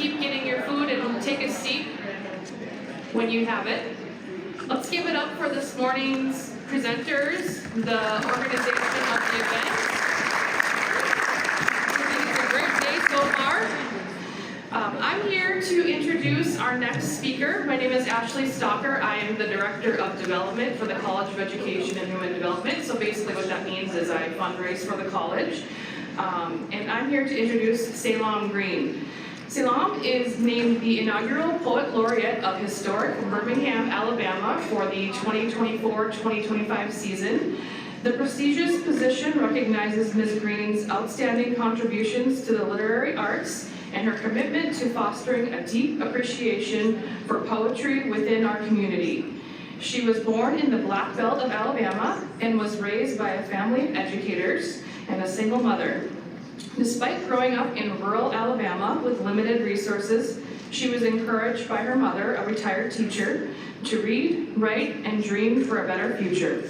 keep getting your food and take a seat when you have it. Let's give it up for this morning's presenters, the organization of the event. It's a great day so far. I'm here to introduce our next speaker. My name is Ashley Stalker. I am the Director of Development for the College of Education and Human Development. So basically what that means is I fundraise for the college. And I'm here to introduce Salaam Green. Salaam is named the inaugural Poet Laureate of historic Birmingham, Alabama for the 2024-2025 season. The prestigious position recognizes Ms. Green's outstanding contributions to the literary arts and her commitment to fostering a deep appreciation for poetry within our community. She was born in the Black Belt of Alabama and was raised by a family of educators and a single mother. Despite growing up in rural Alabama with limited resources, she was encouraged by her mother, a retired teacher, to read, write, and dream for a better future.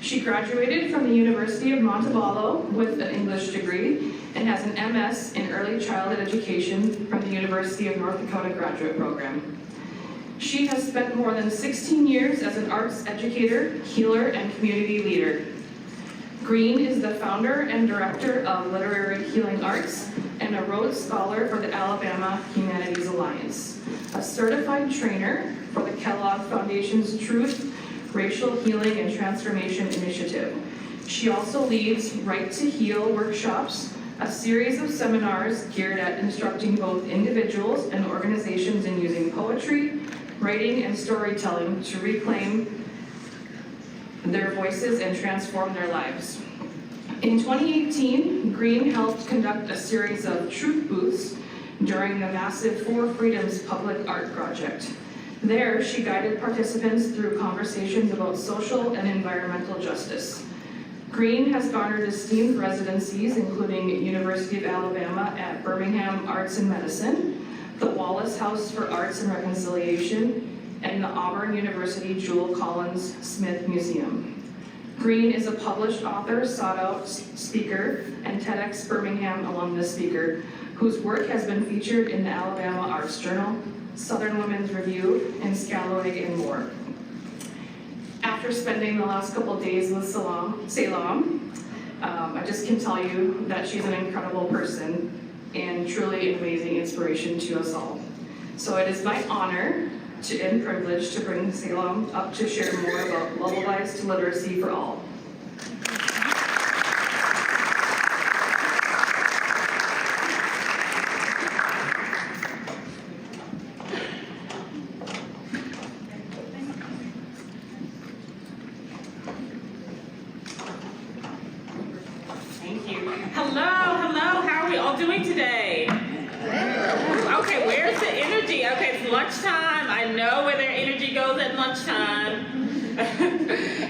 She graduated from the University of North Dakota with an English degree and has an MS in early childhood education from the University of North Dakota graduate program. She has spent more than 16 years as an arts educator, healer, and community leader. Green is the founder and director of Literary Healing Arts and a Rhodes Scholar for the Alabama Humanities Alliance, a certified trainer for the Kellogg Foundation's Truth, Racial Healing and Transformation Initiative. She also leads Right to Heal workshops, a series of seminars geared at instructing both individuals and organizations in using poetry, writing, and storytelling to reclaim their voices and transform their lives. In 2018, Green helped conduct a series of truth booths during the massive For Freedom's public art project. There, she guided participants through conversations about social and environmental justice. Green has garnered esteemed residencies, including University of Alabama at Birmingham Arts and Medicine, the Wallace House for Arts and Reconciliation, and the Auburn University Jewel Collins Smith Museum. Green is a published author, sought-out speaker, and TEDx Birmingham alumnus speaker, whose work has been featured in the Alabama Arts Journal, Southern Women's Review, and Scalawag, and more. After spending the last couple of days with Salaam, I just can tell you that she's an incredible person and truly an amazing inspiration to us all. So it is my honor and privilege to bring Salaam up to share more about Lullabies to Literacy for All. Thank you. Hello, how are we all doing today? Okay, where's the energy? Okay, it's lunchtime. I know where their energy goes at lunchtime.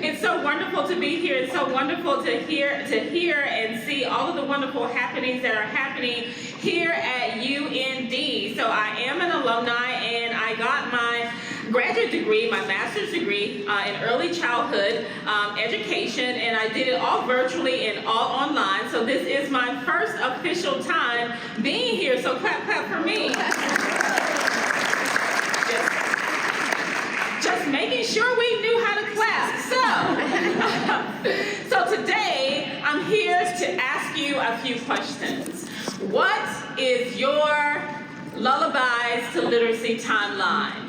It's so wonderful to be here. It's so wonderful to hear and see all of the wonderful happenings that are happening here at UND. So I am an alumni, and I got my graduate degree, my master's degree in early childhood education, and I did it all virtually and all online. So this is my first official time being here, so clap, clap for me. Just making sure we knew how to clap. So today I'm here to ask you a few questions. What is your Lullabies to Literacy timeline?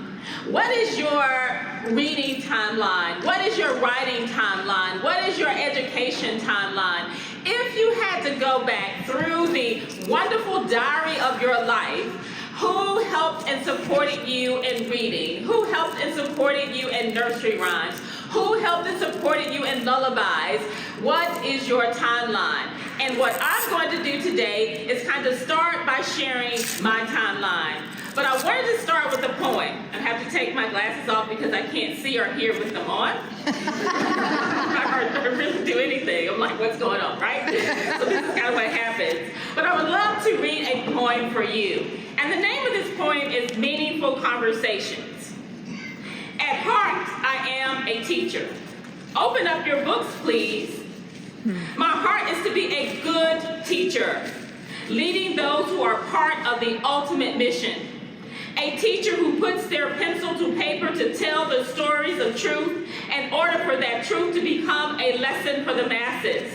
What is your reading timeline? What is your writing timeline? What is your education timeline? If you had to go back through the wonderful diary of your life, who helped and supported you in reading? Who helped and supported you in nursery rhymes? Who helped and supported you in lullabies? What is your timeline? And what I'm going to do today is kind of start by sharing my timeline. But I wanted to start with a poem. I have to take my glasses off because I can't see or hear with them on. I hardly really do anything. I'm like, what's going on, right? So this is kind of what happens. But I would love to read a poem for you. And the name of this poem is Meaningful Conversations. At heart, I am a teacher. Open up your books, please. My heart is to be a good teacher. leading those who are part of the ultimate mission. A teacher who puts their pencil to paper to tell the stories of truth in order for that truth to become a lesson for the masses.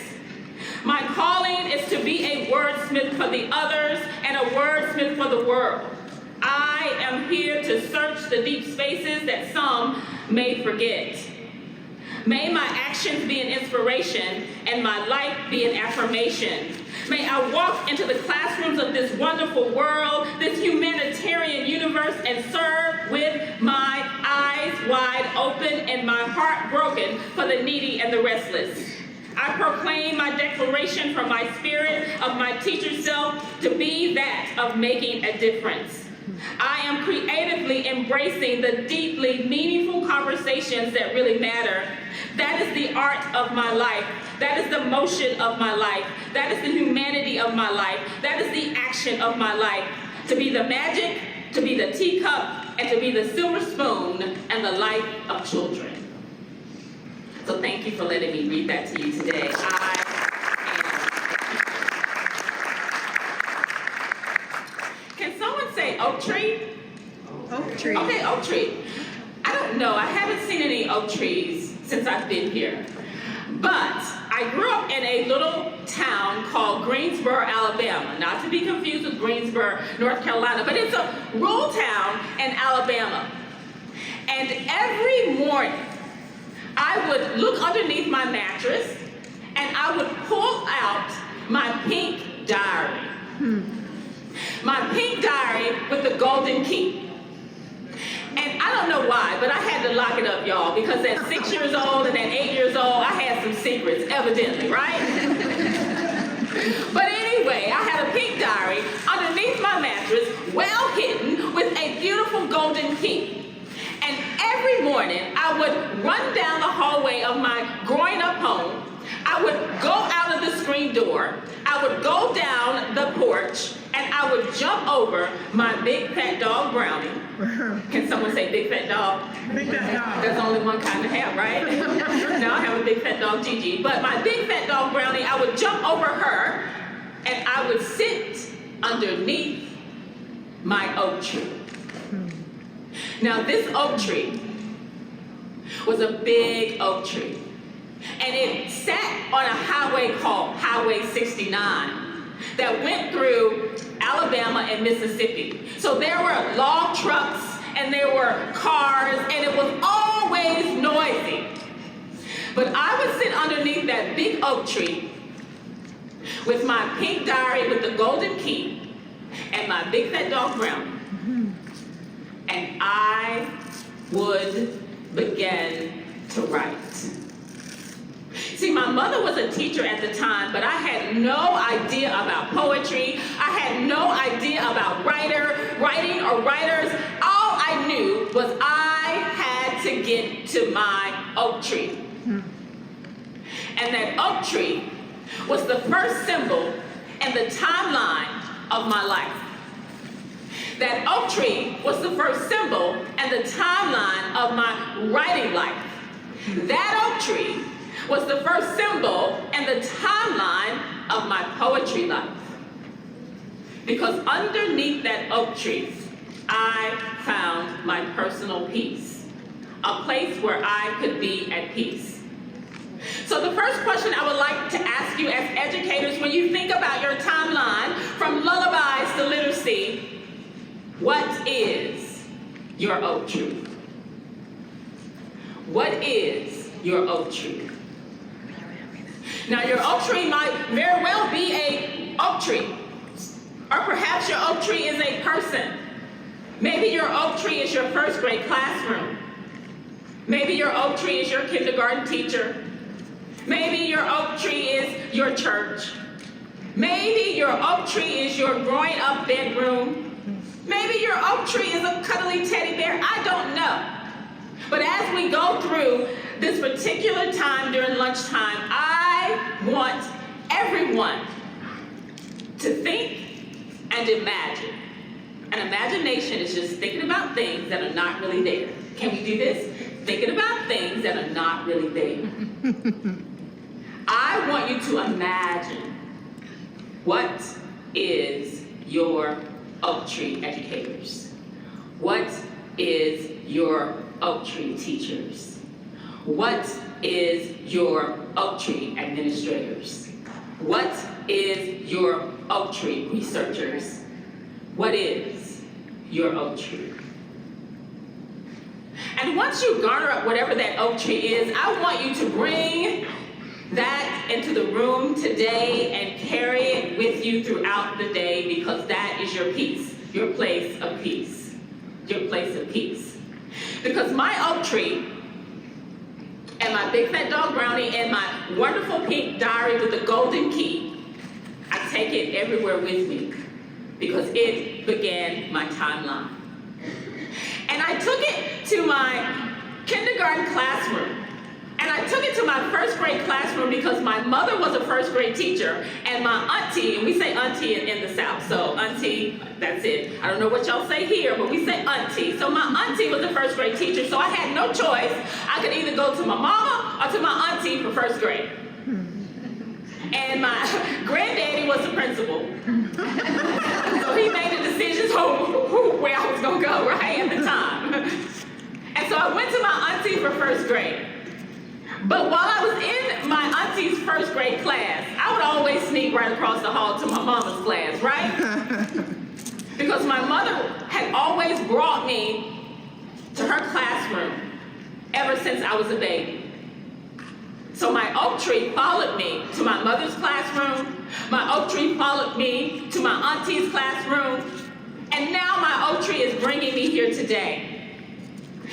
My calling is to be a wordsmith for the others and a wordsmith for the world. I am here to search the deep spaces that some may forget. May my actions be an inspiration and my life be an affirmation. May I walk into the classrooms of this wonderful world, this humanitarian universe, and serve with my eyes wide open and my heart broken for the needy and the restless. I proclaim my declaration from my spirit of my teacher self to be that of making a difference. I am creatively embracing the deeply meaningful conversations that really matter. That is the art of my life. That is the motion of my life. That is the humanity of my life. That is the action of my life. To be the magic, to be the teacup, and to be the silver spoon and the life of children. So thank you for letting me read that to you today. Can someone say oak tree? Oak tree. Okay, oak tree. I don't know, I haven't seen any oak trees since I've been here. But I grew up in a little town called Greensboro, Alabama. Not to be confused with Greensboro, North Carolina, but it's a rural town in Alabama. And every morning, I would look underneath my mattress and I would pull out my pink diary. My pink diary with the golden key. And I don't know why, but I had to lock it up, y'all, because at 6 years old and at 8 years old, I had some secrets, evidently, right? But anyway, I had a pink diary underneath my mattress, well hidden, with a beautiful golden key. And every morning, I would run down the hallway of my growing up home. I would go out of the screen door. I would go down the porch, and I would jump over my big fat dog Brownie. Can someone say big fat dog? Big fat dog. There's only one kind to have, right? Now I have a big fat dog Gigi. But my big fat dog Brownie, I would jump over her, and I would sit underneath my oak tree. Now this oak tree was a big oak tree. And it sat on a highway called Highway 69 that went through Alabama and Mississippi. So there were log trucks and there were cars and it was always noisy. But I would sit underneath that big oak tree with my pink diary with the golden key and my big fat dog Brownie. And I would begin to write. See, my mother was a teacher at the time, but I had no idea about poetry. I had no idea about writing or writers. All I knew was I had to get to my oak tree. And that oak tree was the first symbol in the timeline of my life. That oak tree was the first symbol in the timeline of my writing life. That oak tree was the first symbol in the timeline of my poetry life. Because underneath that oak tree, I found my personal peace, a place where I could be at peace. So the first question I would like to ask you as educators, when you think about your timeline from lullabies to literacy, what is your oak tree? What is your oak tree? Now your oak tree might very well be a oak tree. Or perhaps your oak tree is a person. Maybe your oak tree is your first grade classroom. Maybe your oak tree is your kindergarten teacher. Maybe your oak tree is your church. Maybe your oak tree is your growing up bedroom. Maybe your oak tree is a cuddly teddy bear. I don't know. But as we go through this particular time during lunchtime, I want everyone to think and imagine. And imagination is just thinking about things that are not really there. Can we do this? Thinking about things that are not really there. I want you to imagine what is your Oak Tree educators? What is your Oak Tree teachers? What is your Oak Tree administrators? What is your Oak Tree researchers? What is your Oak Tree? And once you garner up whatever that Oak Tree is, I want you to bring that into the room today and carry it with you throughout the day, because that is your peace, your place of peace, your place of peace. Because my Oak Tree and my big fat dog Brownie and my wonderful pink diary with the golden key, I take it everywhere with me because it began my timeline. And I took it to my kindergarten classroom. And I took it to my first grade classroom because my mother was a first grade teacher, and my auntie, and we say auntie in the South, so auntie, that's it. I don't know what y'all say here, but we say auntie. So my auntie was a first grade teacher, so I had no choice. I could either go to my mama or to my auntie for first grade. And my granddaddy was the principal. So he made the decisions where I was gonna go, right, at the time. And so I went to my auntie for first grade. But while I was in my auntie's first grade class, I would always sneak right across the hall to my mama's class, right? Because my mother had always brought me to her classroom ever since I was a baby. So my Oak Tree followed me to my mother's classroom. My Oak Tree followed me to my auntie's classroom. And now my Oak Tree is bringing me here today.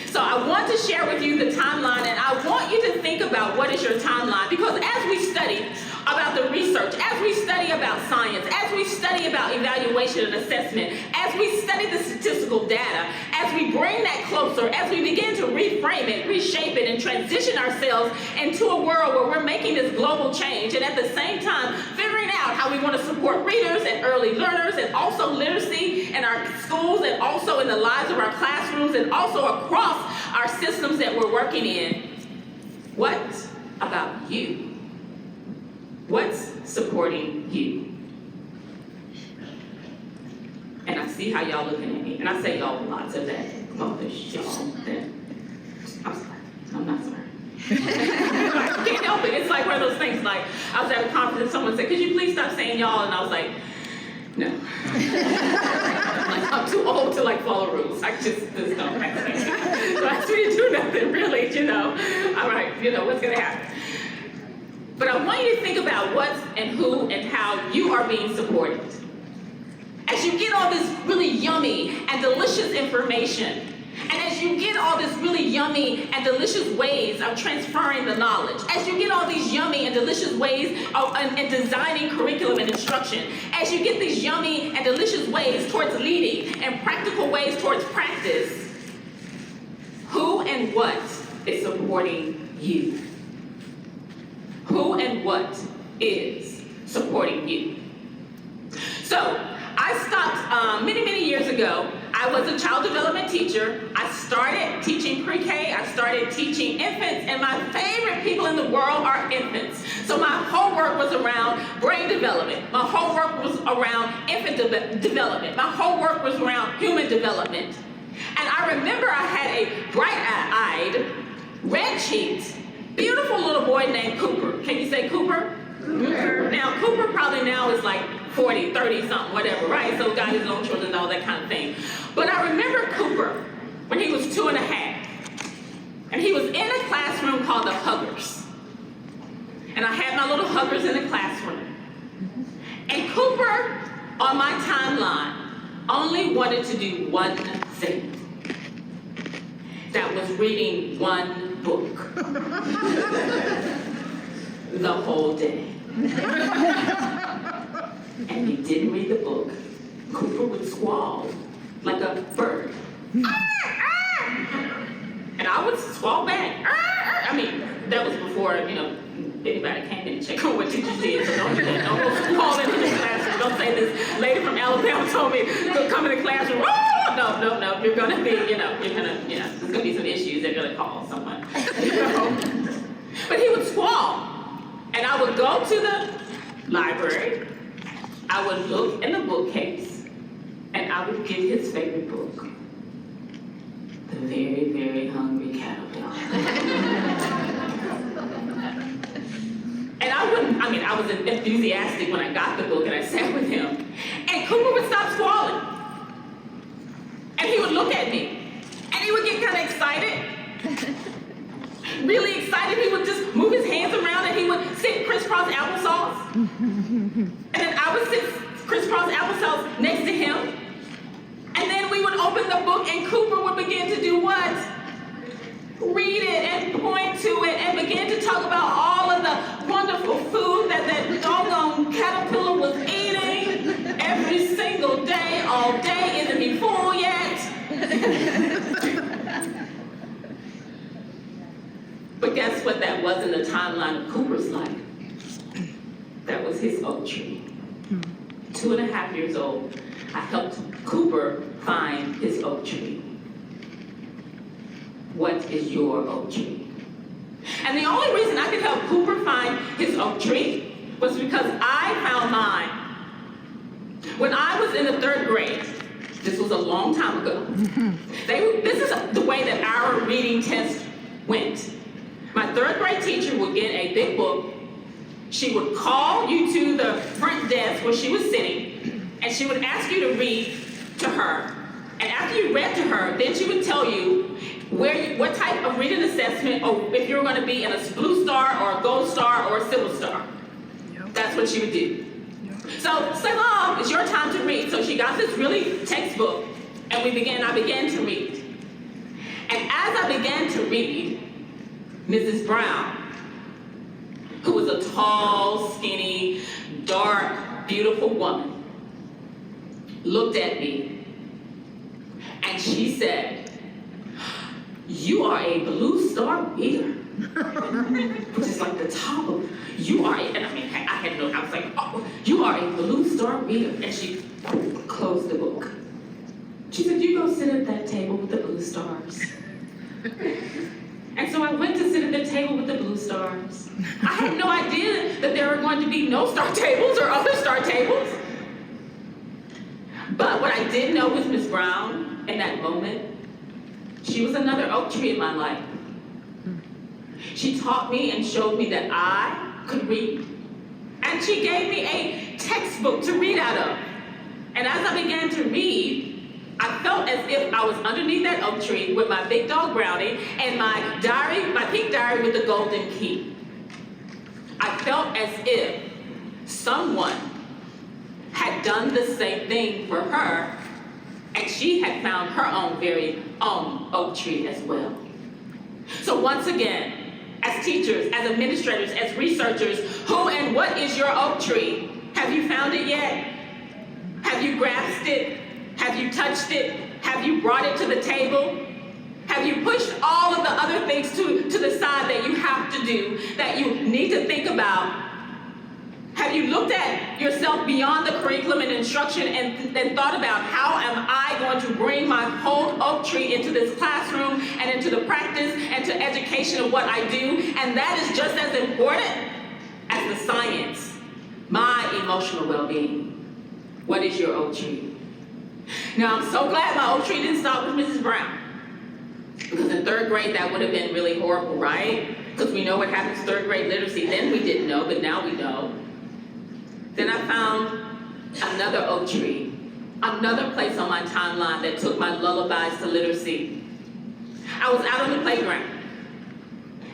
So I want to share with you the timeline, and I want you to think about what is your timeline, because as we study about the research, as we study about science, as we study about evaluation and assessment, as we study the statistical data, as we bring that closer, as we begin to reframe it, reshape it, and transition ourselves into a world where we're making this global change, and at the same time figuring out how we want to support readers and early learners, and also literacy in our schools, and also in the lives of our classrooms, and also across our systems that we're working in. What about you? What's supporting you? And I see how y'all looking at me, and I say y'all lots of that. Well, there's y'all that. I'm sorry. I'm not sorry. I can't help it. It's like one of those things. Like I was at a conference and someone said, "Could you please stop saying y'all?" And I was like, "No." Like, I'm too old to like follow rules. I just don't. I can't. So I asked me to do nothing really. All right. What's gonna happen? But I want you to think about what and who and how you are being supported. As you get all this really yummy and delicious information, and as you get all this really yummy and delicious ways of transferring the knowledge, as you get all these yummy and delicious ways of in designing curriculum and instruction, as you get these yummy and delicious ways towards leading and practical ways towards practice, who and what is supporting you? Who and what is supporting you? So I stopped many, many years ago. I was a child development teacher. I started teaching pre-K. I started teaching infants, and my favorite people in the world are infants. So my whole work was around brain development. My whole work was around infant development. My whole work was around human development. And I remember I had a bright-eyed, red-cheeked, beautiful little boy named Cooper. Can you say Cooper? Cooper. Now, Cooper probably now is like 40, 30 something, whatever, right? So got his own children and all that kind of thing. But I remember Cooper when he was 2.5. And he was in a classroom called the Huggers. And I had my little Huggers in the classroom. And Cooper, on my timeline, only wanted to do one thing. That was reading one book. The whole day. And he didn't read the book. Cooper would squall like a bird. And I would squall back. I mean, that was before, anybody came in and checked on what teachers did. So don't do that. Don't go squall into the classroom. Don't say this lady from Alabama told me to come in the classroom. No. You're gonna be, there's gonna be some issues. They're gonna call someone. But he would squall. And I would go to the library. I I would look in the bookcase and I would get his favorite book, The Very, Very Hungry Caterpillar. And I was enthusiastic when I got the book and I sat with him. And Cooper would stop squalling. And he would look at me. And he would get kind of excited. Really excited. He would just move his hands around and he would sit crisscross applesauce. And then I would sit crisscross applesauce next to him. And then we would open the book and Cooper would begin to do what? Read it and point to it and begin to talk about all of the wonderful food that doggone caterpillar was eating every single day, all day. Isn't he full yet? But guess what that was in the timeline of Cooper's life? That was his oak tree. 2.5 years old, I helped Cooper find his oak tree. What is your oak tree? And the only reason I could help Cooper find his oak tree was because I found mine. When I was in the 3rd grade, this was a long time ago, this is the way that our reading test went. My 3rd grade teacher would get a big book. She would call you to the front desk where she was sitting, and she would ask you to read to her. And after you read to her, then she would tell you what type of reading assessment, or if you were going to be in a blue star or a gold star or a silver star. Yep. That's what she would do. Yep. So, Salaam, it's your time to read. So she got this really textbook, and I began to read. And as I began to read, Mrs. Brown, who was a tall, skinny, dark, beautiful woman, looked at me and she said, "You are a blue star reader," which is like the top of, you are, and I was like, "Oh, you are a blue star reader." And she closed the book. She said, "You go sit at that table with the blue stars." And so I went to sit at the table with the blue stars. I had no idea that there were going to be no star tables or other star tables. But what I did know with Miss Brown in that moment, she was another oak tree in my life. She taught me and showed me that I could read. And she gave me a textbook to read out of. And as I began to read, I felt as if I was underneath that oak tree with my big dog Brownie and my diary, my pink diary with the golden key. I felt as if someone had done the same thing for her, and she had found her own very own oak tree as well. So once again, as teachers, as administrators, as researchers, who and what is your oak tree? Have you found it yet? Have you grasped it? Have you touched it? Have you brought it to the table? Have you pushed all of the other things to the side that you have to do, that you need to think about? Have you looked at yourself beyond the curriculum and instruction and thought about, how am I going to bring my whole oak tree into this classroom and into the practice and to education of what I do? And that is just as important as the science, my emotional well-being. What is your oak tree? Now, I'm so glad my oak tree didn't stop with Mrs. Brown. Because in 3rd grade, that would have been really horrible, right? Because we know what happens to 3rd grade literacy. Then we didn't know, but now we know. Then I found another oak tree, another place on my timeline that took my lullabies to literacy. I was out on the playground.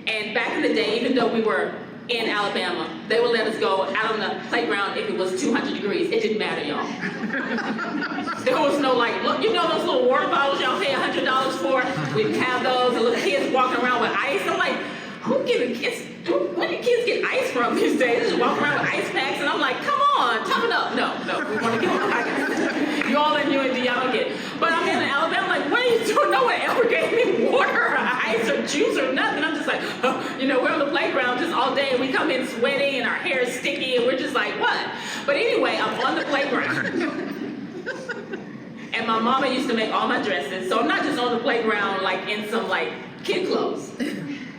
And back in the day, even though we were in Alabama, they would let us go out on the playground if it was 200 degrees. It didn't matter, y'all. There was no look, you know those little water bottles y'all pay $100 for? We'd have those, and little kids walking around with ice. I'm like, where do kids get ice from these days? They just walk around with ice packs, and I'm like, come on, toughen up. No, we want to get on. You all in UND, y'all don't get it. But I'm in Alabama, like, what are you doing? No one ever gave me water or ice or juice or nothing. I'm just like, we're on the playground just all day, and we come in sweaty, and our hair is sticky, and we're just like, what? But anyway, I'm on the playground. And my mama used to make all my dresses, so I'm not just on the playground like in some like kid clothes.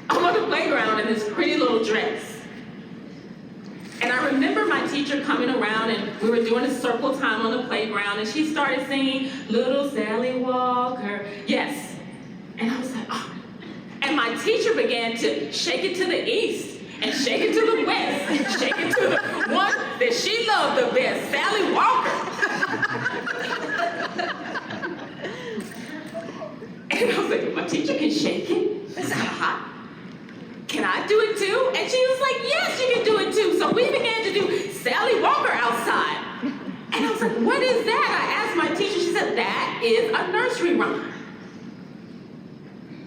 I'm on the playground in this pretty little dress. And I remember my teacher coming around, and we were doing doing a circle time on the playground, and she started singing, "Little Sally Walker." Yes. And I was like, oh. And my teacher began to shake it to the east, and shake it to the west, shake it to the one that she loved the best, Sally Walker. And I was like, my teacher can shake it? That's hot. Can I do it too? And she was like, yes, you can do it too. So we began to do Sally Walker outside. And I was like, what is that? I asked my teacher, she said, that is a nursery rhyme.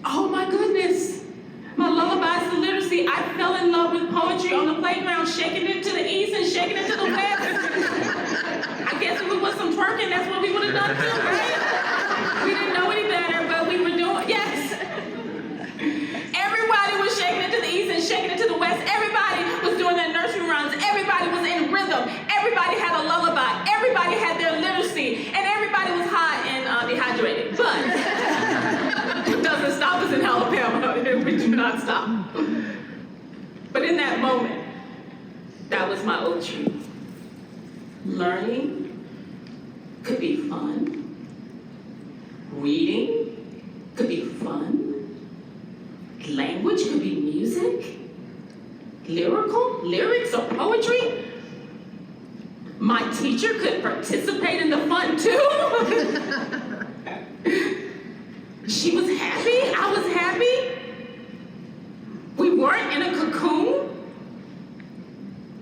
Oh my goodness. My lullabies to literacy, I fell in love with poetry on the playground, shaking it to the east and shaking it to the west. I guess if it was some twerking, that's what we would have done too, right? We didn't know any better, but we were doing, yes. Everybody was shaking it to the east and shaking it to the west. Everybody was doing their nursery rhymes. Everybody was in rhythm. Everybody had a lullaby. Everybody had their literacy. And everybody was hot and dehydrated. But it doesn't stop us in Alabama. We do not stop. But in that moment, that was my oak tree. Learning could be fun. Reading could be fun. Language could be music. Lyrics or poetry. My teacher could participate in the fun too. She was happy, I was happy. We weren't in a cocoon.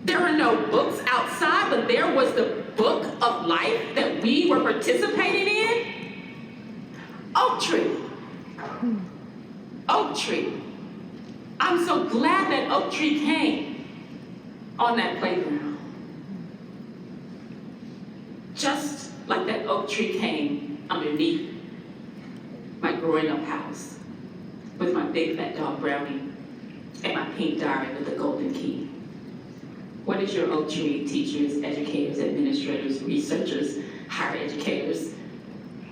There were no books outside, but there was the book of life that we were participating in. Oak tree. Oak tree. I'm so glad that oak tree came on that playground. Just like that oak tree came underneath my growing up house with my big fat dog Brownie and my pink diary with the golden key. What is your oak tree, teachers, educators, administrators, researchers, higher educators?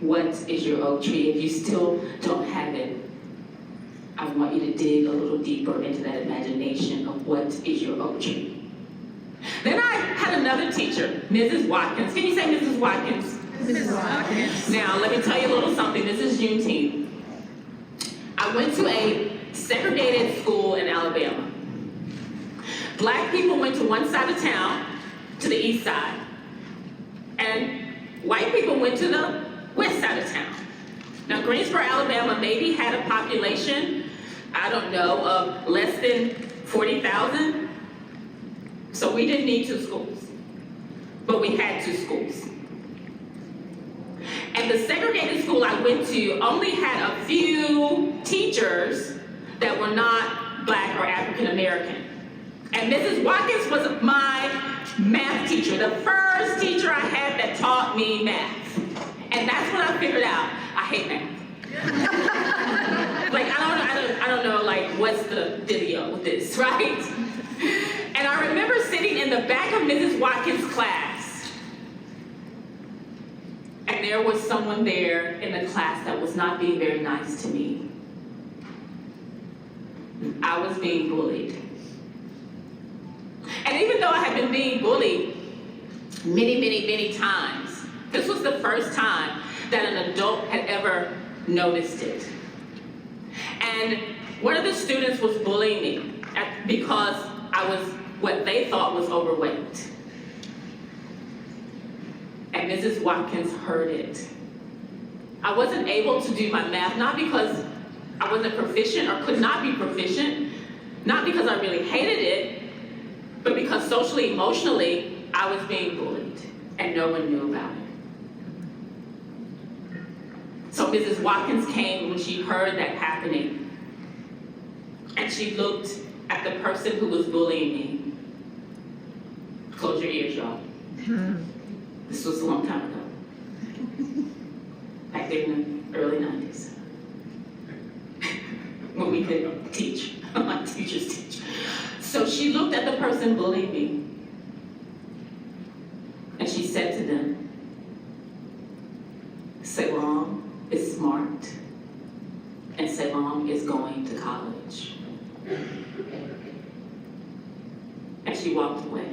What is your oak tree? If you still don't have it, I want you to dig a little deeper into that imagination of what is your oak tree. Then I had another teacher, Mrs. Watkins. Can you say Mrs. Watkins? Mrs. Watkins. Now, let me tell you a little something. This is Juneteenth. I went to a segregated school in Alabama. Black people went to one side of town, to the east side, and white people went to the west side of town. Now, Greensboro, Alabama maybe had a population, I don't know, of less than 40,000. So we didn't need two schools, but we had two schools. And the segregated school I went to only had a few teachers that were not Black or African American. And Mrs. Watkins was my math teacher, the first teacher I had that taught me math. And that's when I figured out I hate math. Like, I don't know, like, what's the dealio with this, right? And I remember sitting in the back of Mrs. Watkins' class, and there was someone there in the class that was not being very nice to me. I was being bullied. And even though I had been being bullied many times, this was the first time that an adult had ever noticed it. And one of the students was bullying me because I was what they thought was overweight. And Mrs. Watkins heard it. I wasn't able to do my math, not because I wasn't proficient or could not be proficient, not because I really hated it, but because socially, emotionally, I was being bullied and no one knew about it. So Mrs. Watkins came when she heard that happening, and she looked at the person who was bullying me. Close your ears, y'all. This was a long time ago. Back there in the early 90s. When we could teach, my teachers teach. So she looked at the person bullying me, and she said to them, Salaam is smart, and Salaam is going to college. And she walked away.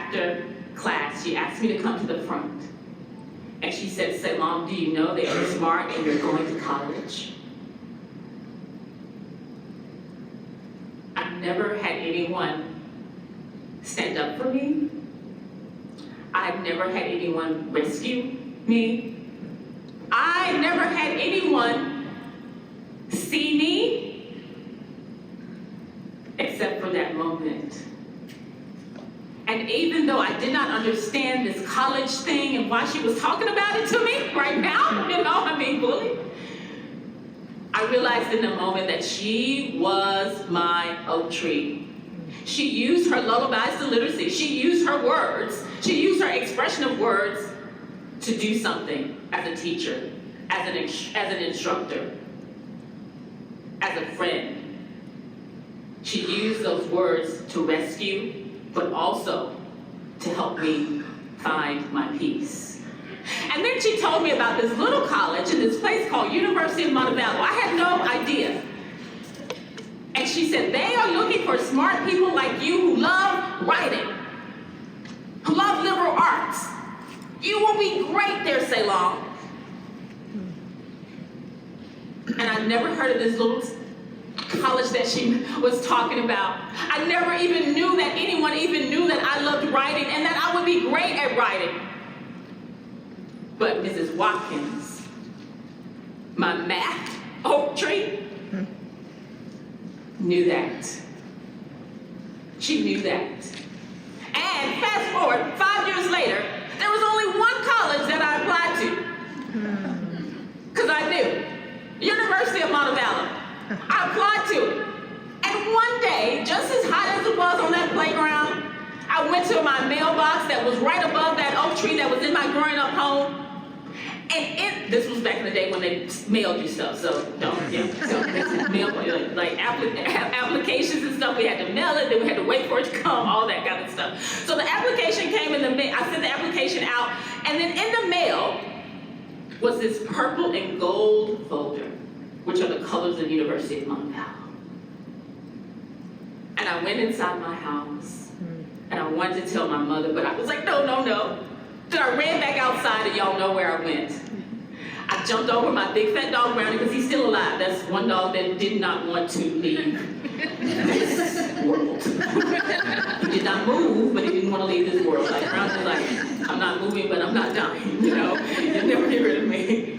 after class, she asked me to come to the front. And she said, Salaam, do you know that you're smart and you're going to college? I've never had anyone stand up for me. I've never had anyone rescue me. I've never had anyone see me except for that moment. And even though I did not understand this college thing and why she was talking about it to me right now, I'm being bullied, I realized in the moment that she was my oak tree. She used her lullabies to literacy. She used her words. She used her expression of words to do something as a teacher, as an instructor, as a friend. She used those words to rescue, but also to help me find my peace. And then she told me about this little college in this place called University of North Dakota. I had no idea. And she said, they are looking for smart people like you who love writing, who love liberal arts. You will be great there, Salaam. And I've never heard of this little college that she was talking about. I never even knew that anyone even knew that I loved writing and that I would be great at writing. But Mrs. Watkins, my math oak tree, knew that. She knew that. And fast forward, 5 years later, there was only one college that I applied to. Because I knew. University of North Dakota. I applied to it. And one day, just as hot as it was on that playground, I went to my mailbox that was right above that oak tree that was in my growing up home. And this was back in the day when they mailed you stuff, so applications and stuff, we had to mail it, then we had to wait for it to come, all that kind of stuff. So the application came in the mail, I sent the application out, and then in the mail was this purple and gold folder, which are the colors of the University of North Dakota. And I went inside my house, and I wanted to tell my mother, but I was like, no. Then I ran back outside, and y'all know where I went. I jumped over my big fat dog Brownie, because he's still alive. That's one dog that did not want to leave this world. He did not move, but he didn't want to leave this world. Like Brownie's like, I'm not moving, but I'm not dying. You'll never get rid of me.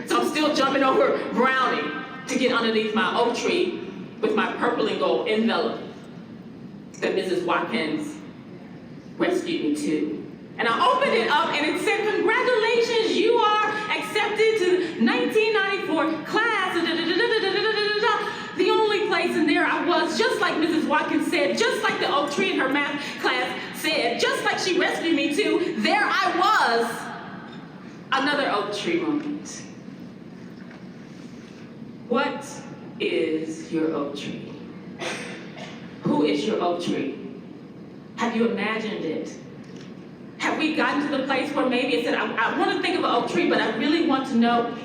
So I'm still jumping over Brownie to get underneath my oak tree with my purple and gold envelope that Mrs. Watkins rescued me to. And I opened it up and it said, congratulations, you are accepted to 1994 class. The only place in there I was, just like Mrs. Watkins said, just like the oak tree in her math class said, just like she rescued me too, there I was. Another oak tree moment. What is your oak tree? Who is your oak tree? Have you imagined it? Have we gotten to the place where maybe it said, I want to think of an oak tree, but I really want to know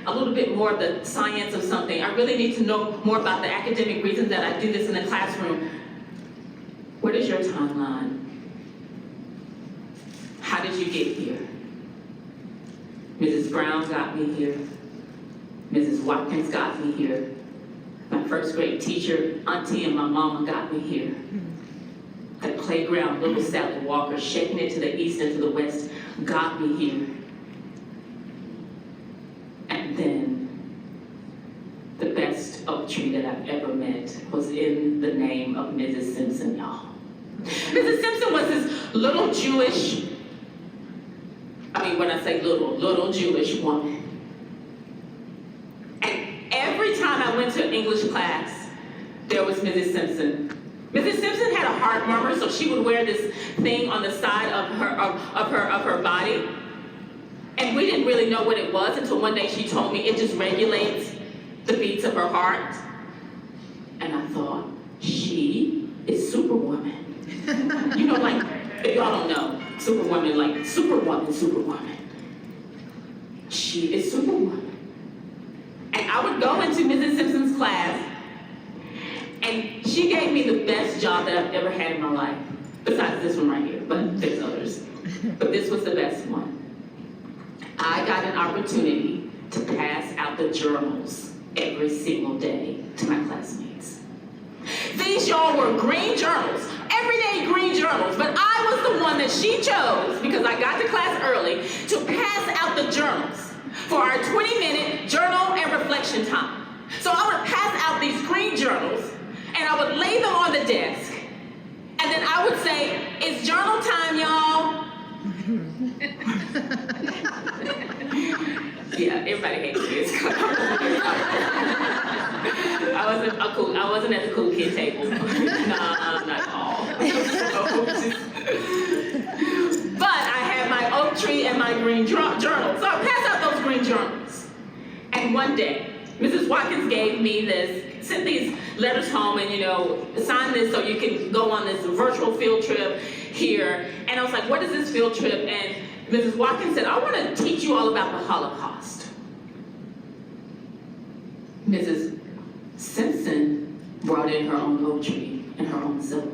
a little bit more of the science of something. I really need to know more about the academic reasons that I do this in the classroom. What is your timeline? How did you get here? Mrs. Brown got me here. Mrs. Watkins got me here. My first grade teacher, auntie, and my mama got me here. That playground, little Sally Walker, shaking it to the east and to the west, got me here. And then, the best oak tree that I've ever met was in the name of Mrs. Simpson, y'all. Mrs. Simpson was this little Jewish, when I say little Jewish woman. And every time I went to English class, there was Mrs. Simpson. Mrs. Simpson had a heart murmur, so she would wear this thing on the side of her body. And we didn't really know what it was until one day she told me it just regulates the beats of her heart. And I thought, she is Superwoman. If y'all don't know, Superwoman, like Superwoman. She is Superwoman. And I would go into Mrs. Simpson's class, and she gave me the best job that I've ever had in my life, besides besides this one right here, but there's others. But this was the best one. I got an opportunity to pass out the journals every single day to my classmates. These, y'all, were green journals, everyday green journals, but I was the one that she chose, because I got to class early, to pass out the journals for our 20-minute journal and reflection time. So I would pass out these green journals, and I would lay them on the desk, and then I would say, it's journal time, y'all. Yeah, everybody hates me. I wasn't at the cool kid table. Nah, not at all. But I had my oak tree and my green journal. So I passed out those green journals. And one day, Mrs. Watkins sent these letters home and, sign this so you can go on this virtual field trip here. And I was like, what is this field trip? And Mrs. Watkins said, I want to teach you all about the Holocaust. Mrs. Simpson brought in her own oak tree and her own self.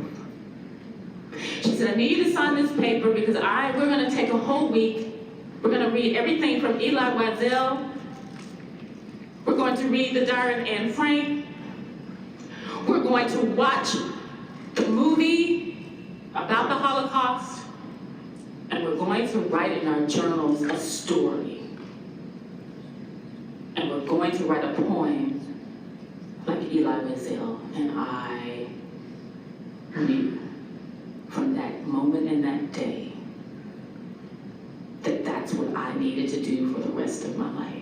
She said, I need you to sign this paper because we're going to take a whole week. We're going to read everything from Elie Wiesel. We're going to read the Diary of Anne Frank. We're going to watch the movie about the Holocaust. And we're going to write in our journals a story. And we're going to write a poem like Elie Wiesel. And I knew from that moment and that day that that's what I needed to do for the rest of my life.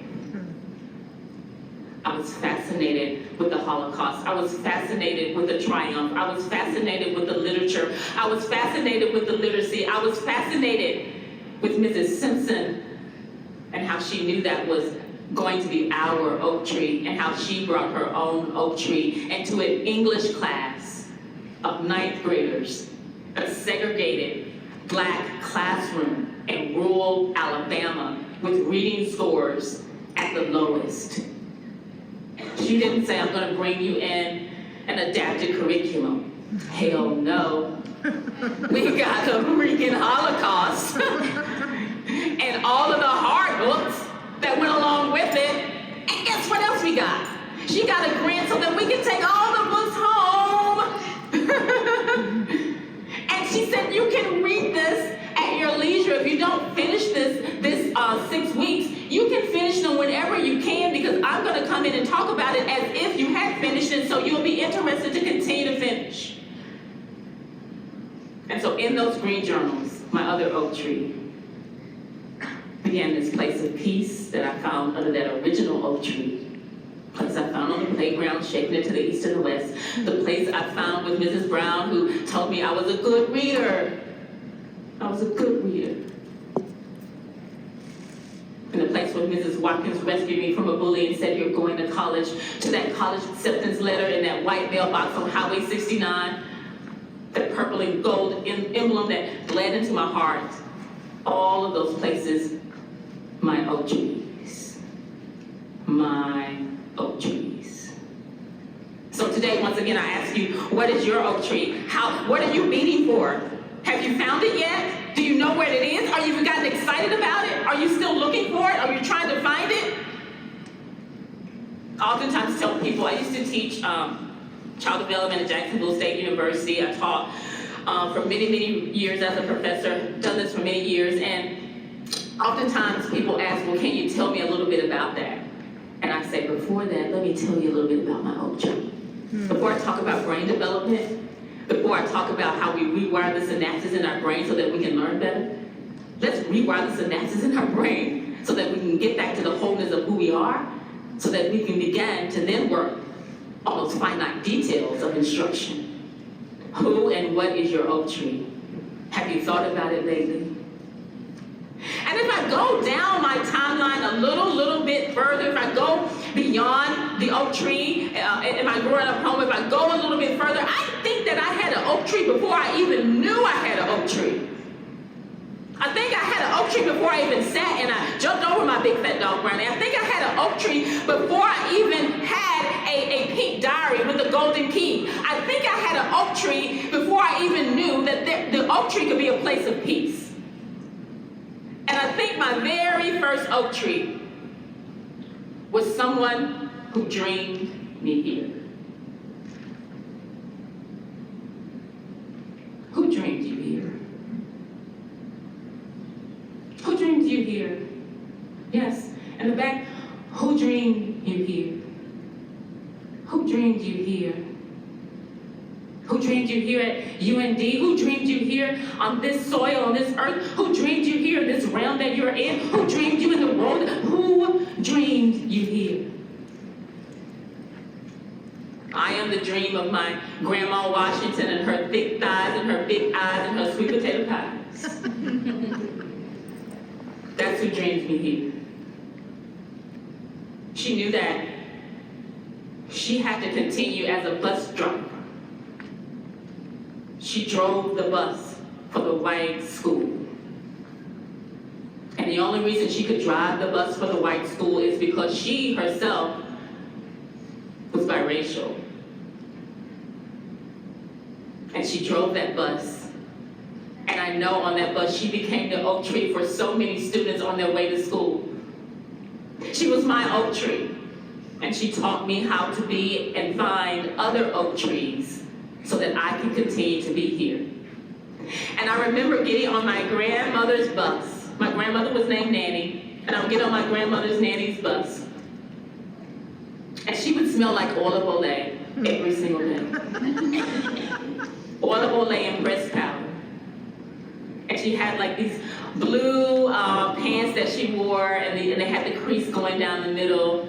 I was fascinated with the Holocaust. I was fascinated with the triumph. I was fascinated with the literature. I was fascinated with the literacy. I was fascinated with Mrs. Simpson and how she knew that was going to be our oak tree and how she brought her own oak tree into an English class of 9th graders, a segregated Black classroom in rural Alabama with reading scores at the lowest. She didn't say, I'm going to bring you in an adapted curriculum. Hell no. We got the freaking Holocaust and all of the hard books that went along with it. And guess what else we got? She got a grant so that we can take all the books home. And she said, you can read this at your leisure. If you don't finish this 6 weeks, you can finish them whenever you can, because I'm going to come in and talk about it as if you had finished it, so you'll be interested to continue to finish. And so in those green journals, my other oak tree began this place of peace that I found under that original oak tree. Place I found on the playground, shaping it to the east and the west. The place I found with Mrs. Brown, who told me I was a good reader. I was a good reader. In the place where Mrs. Watkins rescued me from a bully and said, you're going to college, to that college acceptance letter in that white mailbox on Highway 69, that purple and gold emblem that bled into my heart. All of those places, my oak trees. My oak trees. So today, once again, I ask you, what is your oak tree? What are you meeting for? Have you found it yet? Do you know where it is? Are you gotten excited about it? Are you still looking for it? Are you trying to find it? I oftentimes tell people, I used to teach child development at Jacksonville State University. I taught for many, many years as a professor, done this for many years, and oftentimes people ask, well, can you tell me a little bit about that? And I say, before that, let me tell you a little bit about my oak tree. Before I talk about brain development, before I talk about how we rewire the synapses in our brain so that we can learn better, let's rewire the synapses in our brain so that we can get back to the wholeness of who we are, so that we can begin to then work on those finite details of instruction. Who and what is your oak tree? Have you thought about it lately? And if I go down my timeline a little bit further, if I go beyond the oak tree in my growing up home, if I go a little bit further, I think that I had an oak tree before I even knew I had an oak tree. I think I had an oak tree before I even sat and I jumped over my big fat dog Brownie. I think I had an oak tree before I even had a pink diary with a golden key. I think I had an oak tree before I even knew that the oak tree could be a place of peace. And I think my very first oak tree was someone who dreamed me here. Who dreamed you here? Who dreamed you here? Yes, in the back, who dreamed you here? Who dreamed you here? Who dreamed you here at UND? Who dreamed you here on this soil, on this earth? Who dreamed you here in this realm that you're in? Who dreamed you in the world? Who dreamed you here? I am the dream of my Grandma Washington and her thick thighs and her big eyes and her sweet potato pies. That's who dreamed me here. She knew that she had to continue as a bus driver. She drove the bus for the white school. And the only reason she could drive the bus for the white school is because she herself was biracial. And she drove that bus. And I know on that bus she became the oak tree for so many students on their way to school. She was my oak tree. And she taught me how to be and find other oak trees so that I can continue to be here. And I remember getting on my grandmother's bus. My grandmother was named Nanny, and I would get on my grandmother's Nanny's bus. And she would smell like olive oil every single day. Olive oil and breast powder. And she had like these blue pants that she wore, and they had the crease going down the middle.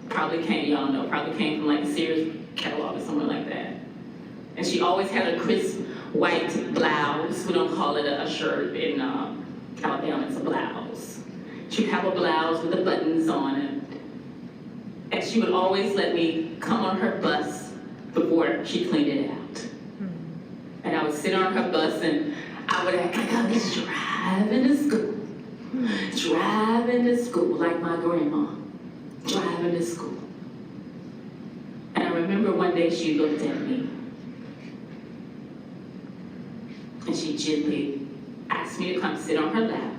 Probably came from like Sears catalog or somewhere like that. And she always had a crisp white blouse. We don't call it a shirt in Alabama, it's a blouse. She'd have a blouse with the buttons on it. And she would always let me come on her bus before she cleaned it out. And I would sit on her bus and I would act like I was driving to school. Driving to school like my grandma. Driving to school. And I remember one day she looked at me and she gently asked me to come sit on her lap.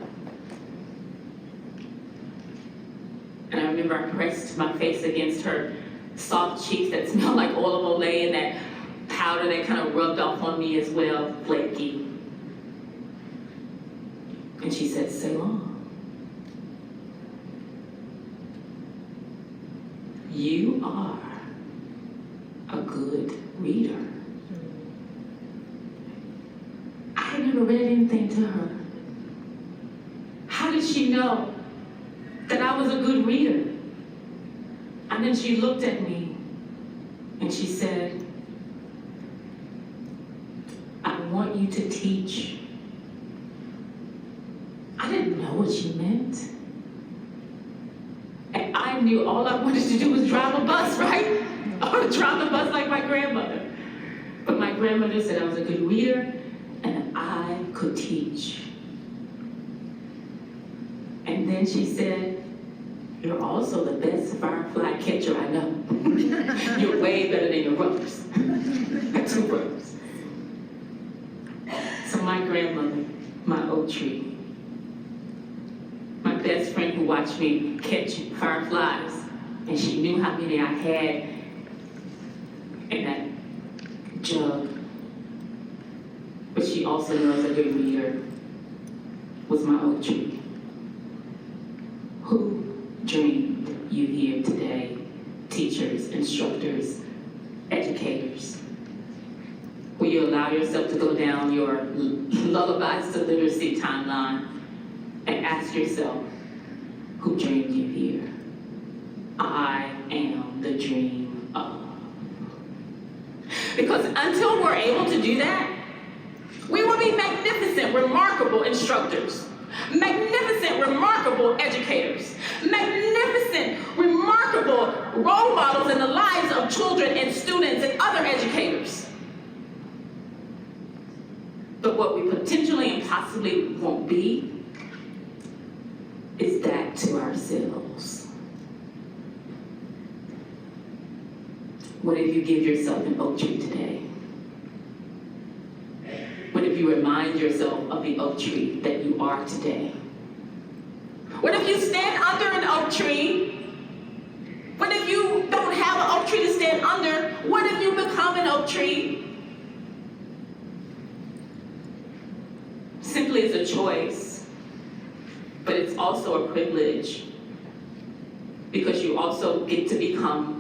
And I remember I pressed my face against her soft cheeks that smelled like olive oil and that powder that kind of rubbed off on me as well, flaky. And she said, Salaam, you are a good reader. I had never read anything to her. How did she know that I was a good reader? And then she looked at me and she said, I want you to teach. I didn't know what she meant. And I knew all I wanted to do was drive a bus, right? Or drive the bus like my grandmother. But my grandmother said I was a good reader and I could teach. And then she said, you're also the best firefly catcher I know. You're way better than your brothers. Two brothers. So my grandmother, my oak tree, my best friend who watched me catch fireflies, and she knew how many I had in that jug. But she also knew I was a good reader, was my oak tree. Who dreamed you here today? Teachers, instructors, educators. Will you allow yourself to go down your lullabies to literacy timeline and ask yourself, who dreamed you here? I am the dream of. Because until we're able to do that, we will be magnificent, remarkable instructors, magnificent, remarkable educators, magnificent, remarkable role models in the lives of children and students and other educators. But what we potentially and possibly won't be is that to ourselves. What if you give yourself an oak tree today? What if you remind yourself of the oak tree that you are today? What if you stand under an oak tree? What if you don't have an oak tree to stand under? What if you become an oak tree? Simply it's a choice, but it's also a privilege because you also get to become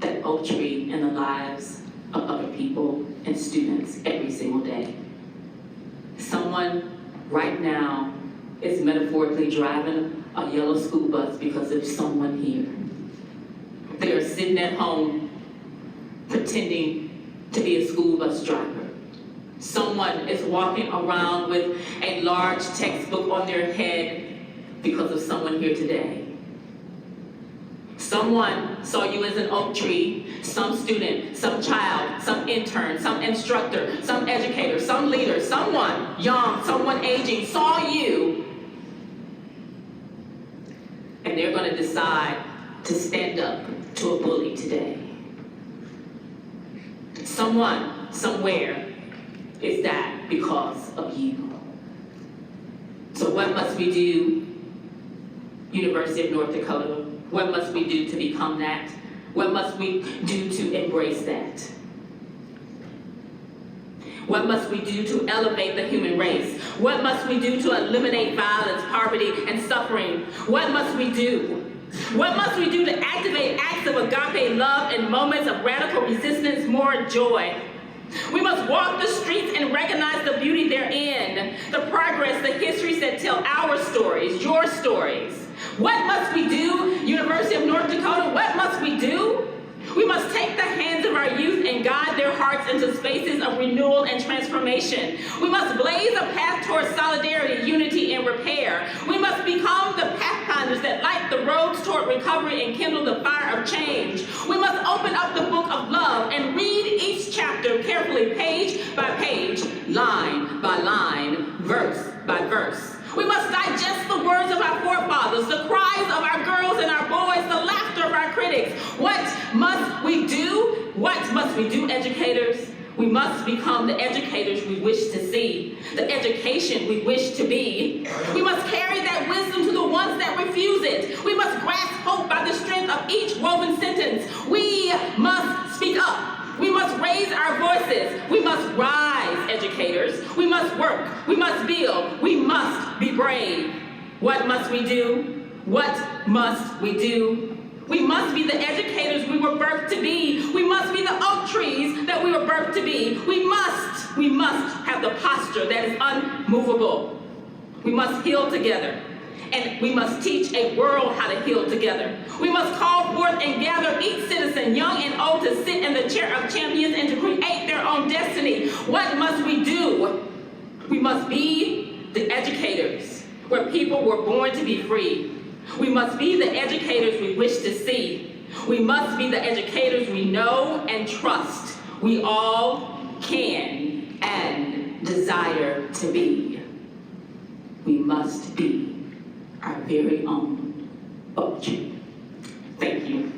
that oak tree in the lives of other people and students every single day. Someone right now is metaphorically driving a yellow school bus because of someone here. They are sitting at home pretending to be a school bus driver. Someone is walking around with a large textbook on their head because of someone here today. Someone saw you as an oak tree, some student, some child, some intern, some instructor, some educator, some leader, someone young, someone aging saw you, and they're going to decide to stand up to a bully today. Someone, somewhere, is that because of you. So what must we do, University of North Dakota? What must we do to become that? What must we do to embrace that? What must we do to elevate the human race? What must we do to eliminate violence, poverty, and suffering? What must we do? What must we do to activate acts of agape love and moments of radical resistance, more joy? We must walk the streets and recognize the beauty therein, the progress, the histories that tell our stories, your stories. What must we do, University of North Dakota? What must we do? We must take the hands of our youth and guide their hearts into spaces of renewal and transformation. We must blaze a path towards solidarity, unity, and repair. We must become the pathfinders that light the roads toward recovery and kindle the fire of change. We must open up the book of love and read each chapter carefully, page by page, line by line, verse by verse. We must digest the words of our forefathers, the cries of our girls and our boys, the laughter of our critics. What must we do? What must we do, educators? We must become the educators we wish to see, the education we wish to be. We must carry that wisdom to the ones that refuse it. We must grasp hope by the strength of each woven sentence. We must speak up. We must raise our voices. We must rise, educators. We must work. We must build. We must be brave. What must we do? What must we do? We must be the educators we were birthed to be. We must be the oak trees that we were birthed to be. We must have the posture that is unmovable. We must heal together. And we must teach a world how to heal together. We must call forth and gather each citizen, young and old, to sit in the chair of champions and to create their own destiny. What must we do? We must be the educators where people were born to be free. We must be the educators we wish to see. We must be the educators we know and trust. We all can and desire to be. We must be our very own oak tree. Thank you.